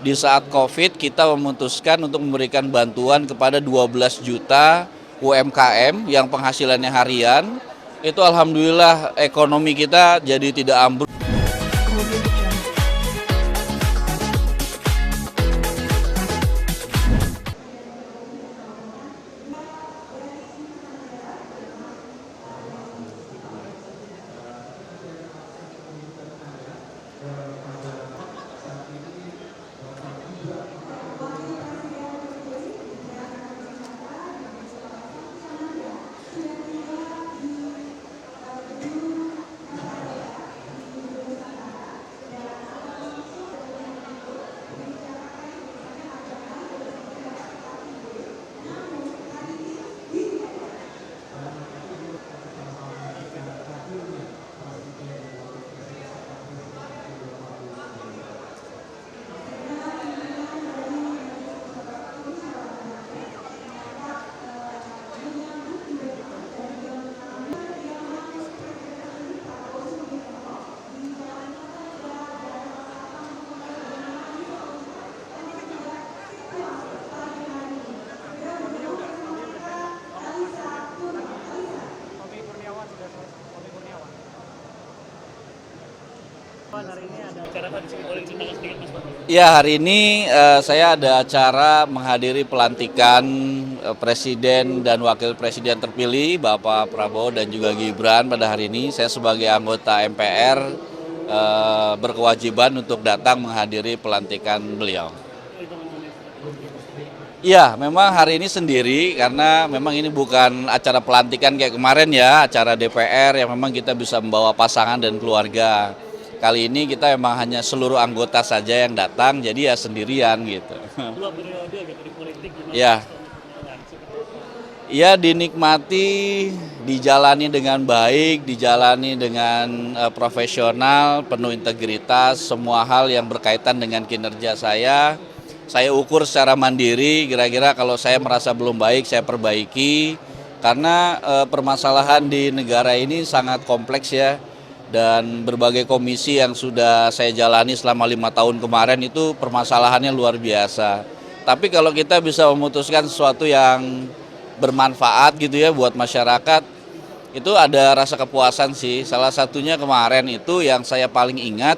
di saat COVID kita memutuskan untuk memberikan bantuan kepada 12 juta UMKM yang penghasilannya harian. Itu alhamdulillah ekonomi kita jadi tidak ambruk. Hari ini ada acara apa di sini? Boleh ceritakan sedikit, Mas? Ya, hari ini saya ada acara menghadiri pelantikan Presiden dan Wakil Presiden terpilih Bapak Prabowo dan juga Gibran pada hari ini. Saya sebagai anggota MPR berkewajiban untuk datang menghadiri pelantikan beliau. Iya, memang hari ini sendiri karena memang ini bukan acara pelantikan kayak kemarin ya, acara DPR yang memang kita bisa membawa pasangan dan keluarga. Kali ini kita memang hanya seluruh anggota saja yang datang, jadi ya sendirian gitu. Dua periode gitu di politik gimana? Ya, ya dinikmati, dijalani dengan baik, dijalani dengan profesional, penuh integritas, semua hal yang berkaitan dengan kinerja saya ukur secara mandiri, kira-kira kalau saya merasa belum baik, saya perbaiki. Karena permasalahan di negara ini sangat kompleks ya, dan berbagai komisi yang sudah saya jalani selama 5 tahun kemarin itu permasalahannya luar biasa. Tapi kalau kita bisa memutuskan sesuatu yang bermanfaat gitu ya buat masyarakat, itu ada rasa kepuasan sih. Salah satunya kemarin itu yang saya paling ingat,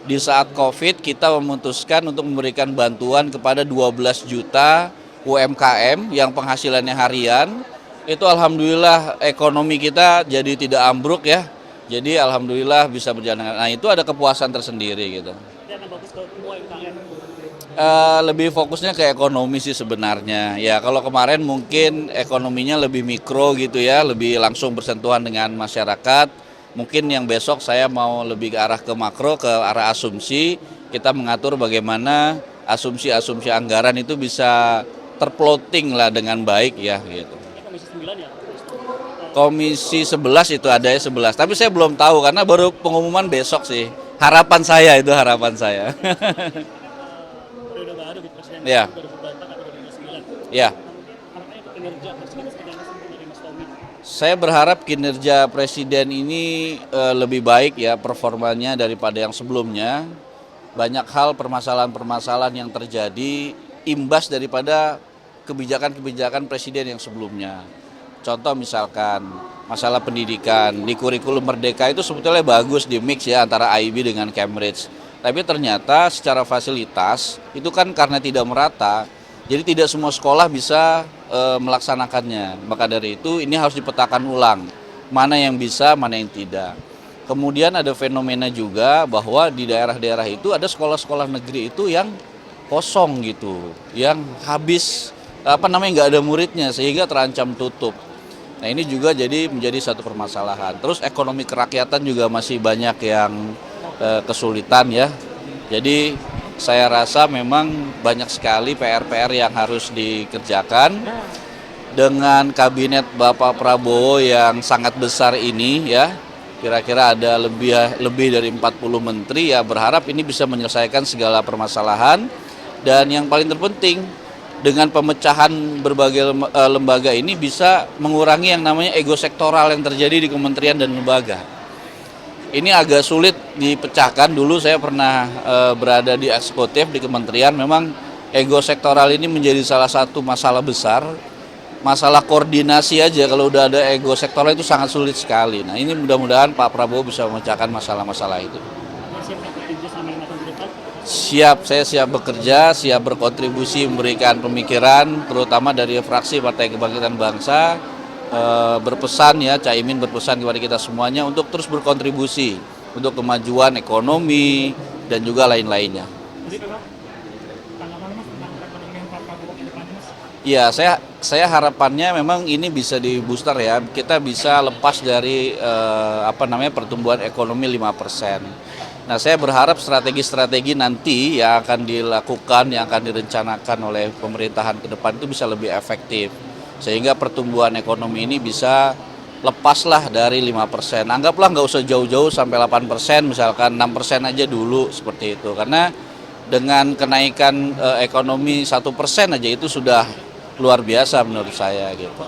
di saat COVID kita memutuskan untuk memberikan bantuan kepada 12 juta UMKM yang penghasilannya harian. Itu alhamdulillah ekonomi kita jadi tidak ambruk ya. Jadi alhamdulillah bisa berjalan. Nah, itu ada kepuasan tersendiri gitu. Dia akan fokus ke UMKM. Lebih fokusnya ke ekonomi sih sebenarnya. Ya kalau kemarin mungkin ekonominya lebih mikro gitu ya, lebih langsung bersentuhan dengan masyarakat. Mungkin yang besok saya mau lebih ke arah ke makro, ke arah asumsi. Kita mengatur bagaimana asumsi-asumsi anggaran itu bisa terploting lah dengan baik ya gitu. Ini Komisi 9 ya? Komisi 11 itu ada ya 11, tapi saya belum tahu karena baru pengumuman besok sih. Harapan saya itu harapan saya. Periode baru di presiden Ya. 2024 atau 2029. Ya, Harapannya ke kinerja presiden seperti apa sih dari Mas Tommy? saya berharap kinerja presiden ini lebih baik ya performanya daripada yang sebelumnya. Banyak hal permasalahan-permasalahan yang terjadi imbas daripada kebijakan-kebijakan presiden yang sebelumnya. Contoh misalkan masalah pendidikan, di kurikulum Merdeka itu sebetulnya bagus di mix ya antara IB dengan Cambridge. Tapi ternyata secara fasilitas itu kan karena tidak merata, jadi tidak semua sekolah bisa melaksanakannya. Maka dari itu ini harus dipetakan ulang, mana yang bisa, mana yang tidak. Kemudian ada fenomena juga bahwa di daerah-daerah itu ada sekolah-sekolah negeri itu yang kosong gitu, yang habis nggak ada muridnya sehingga terancam tutup. Nah ini juga jadi menjadi satu permasalahan. Terus ekonomi kerakyatan juga masih banyak yang kesulitan ya. Jadi saya rasa memang banyak sekali PR-PR yang harus dikerjakan. Dengan kabinet Bapak Prabowo yang sangat besar ini ya, kira-kira ada lebih dari 40 menteri ya, berharap ini bisa menyelesaikan segala permasalahan. Dan yang paling terpenting, dengan pemecahan berbagai lembaga ini bisa mengurangi yang namanya ego sektoral yang terjadi di kementerian dan lembaga. ini agak sulit dipecahkan. Dulu saya pernah berada di eksekutif di kementerian, memang ego sektoral ini menjadi salah satu masalah besar. Masalah koordinasi aja kalau udah ada ego sektoral itu sangat sulit sekali. Nah ini mudah-mudahan Pak Prabowo bisa memecahkan masalah-masalah itu. Siap, saya siap bekerja, siap berkontribusi, memberikan pemikiran, terutama dari fraksi Partai Kebangkitan Bangsa, berpesan ya, Caimin berpesan kepada kita semuanya untuk terus berkontribusi untuk kemajuan ekonomi dan juga lain-lainnya. Ya, saya harapannya memang ini bisa di booster ya, kita bisa lepas dari pertumbuhan ekonomi 5%. Nah, saya berharap strategi-strategi nanti yang akan dilakukan, yang akan direncanakan oleh pemerintahan ke depan itu bisa lebih efektif. Sehingga pertumbuhan ekonomi ini bisa lepaslah dari 5%. Anggaplah nggak usah jauh-jauh sampai 8%, misalkan 6% aja dulu seperti itu. Karena dengan kenaikan ekonomi 1% aja itu sudah luar biasa menurut saya gitu.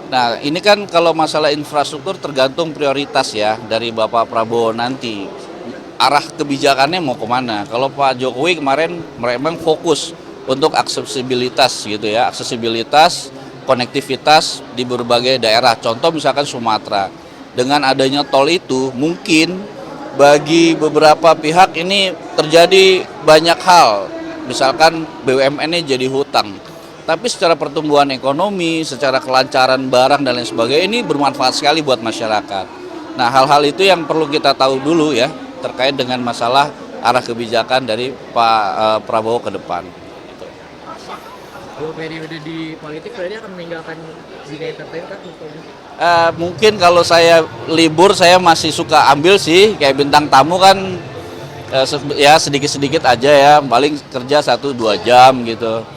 Nah ini kan kalau masalah infrastruktur tergantung prioritas ya dari Bapak Prabowo nanti. Arah kebijakannya mau kemana. Kalau Pak Jokowi kemarin memang fokus untuk aksesibilitas gitu ya. Aksesibilitas, konektivitas di berbagai daerah. Contoh misalkan Sumatera. Dengan adanya tol itu mungkin bagi beberapa pihak ini terjadi banyak hal. Misalkan BUMN-nya jadi hutang. Tapi secara pertumbuhan ekonomi, secara kelancaran barang dan lain sebagainya ini bermanfaat sekali buat masyarakat. Nah hal-hal itu yang perlu kita tahu dulu ya terkait dengan masalah arah kebijakan dari Pak Prabowo ke depan. Kalau periode di politik berarti akan meninggalkan dunia entertain kan? Mungkin kalau saya libur saya masih suka ambil sih kayak bintang tamu kan ya sedikit-sedikit aja ya paling kerja 1-2 jam gitu.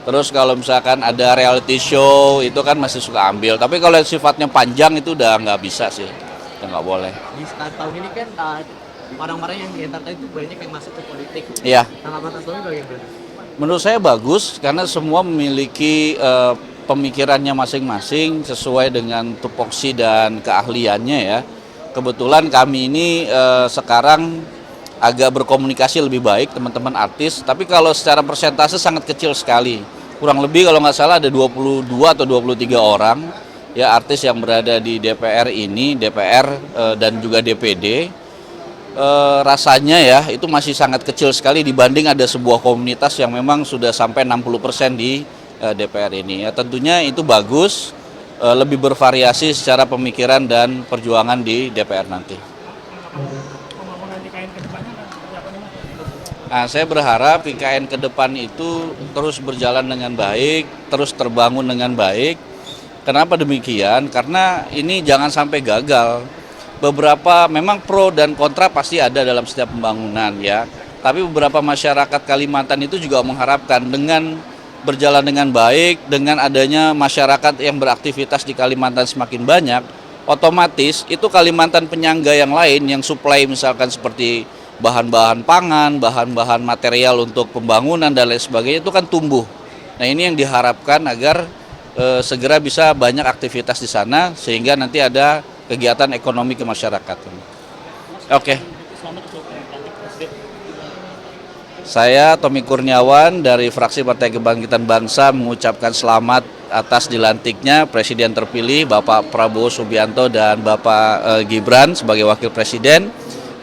Terus kalau misalkan ada reality show itu kan masih suka ambil. Tapi kalau sifatnya panjang itu udah nggak bisa sih, udah nggak boleh. Di tahun ini kan orang-orang yang di entertain itu banyak yang masuk ke politik. Iya. Tanggapan Mas Tommy bagaimana? Menurut saya bagus karena semua memiliki pemikirannya masing-masing sesuai dengan tupoksi dan keahliannya ya. Kebetulan kami ini sekarang agak berkomunikasi lebih baik teman-teman artis. Tapi kalau secara persentase sangat kecil sekali. Kurang lebih kalau nggak salah ada 22 atau 23 orang ya artis yang berada di DPR ini, DPR dan juga DPD. Rasanya ya itu masih sangat kecil sekali dibanding ada sebuah komunitas yang memang sudah sampai 60% di DPR ini. Ya, tentunya itu bagus, lebih bervariasi secara pemikiran dan perjuangan di DPR nanti. Nah, saya berharap IKN ke depan itu terus berjalan dengan baik, terus terbangun dengan baik. Kenapa demikian? Karena ini jangan sampai gagal. Beberapa memang pro dan kontra pasti ada dalam setiap pembangunan ya. Tapi beberapa masyarakat Kalimantan itu juga mengharapkan dengan berjalan dengan baik, dengan adanya masyarakat yang beraktivitas di Kalimantan semakin banyak, otomatis itu Kalimantan penyangga yang lain yang suplai misalkan seperti bahan-bahan pangan, bahan-bahan material untuk pembangunan dan lain sebagainya itu kan tumbuh. Nah ini yang diharapkan agar segera bisa banyak aktivitas di sana sehingga nanti ada kegiatan ekonomi ke masyarakat. Oke. Saya Tommy Kurniawan dari fraksi Partai Kebangkitan Bangsa mengucapkan selamat atas dilantiknya Presiden terpilih Bapak Prabowo Subianto dan Bapak Gibran sebagai Wakil Presiden.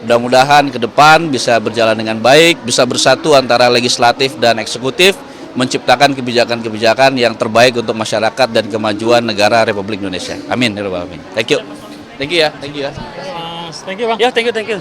Mudah-mudahan ke depan bisa berjalan dengan baik, bisa bersatu antara legislatif dan eksekutif, menciptakan kebijakan-kebijakan yang terbaik untuk masyarakat dan kemajuan negara Republik Indonesia. Amin. Thank you. Thank you ya. Thank you Bang. Ya, thank you.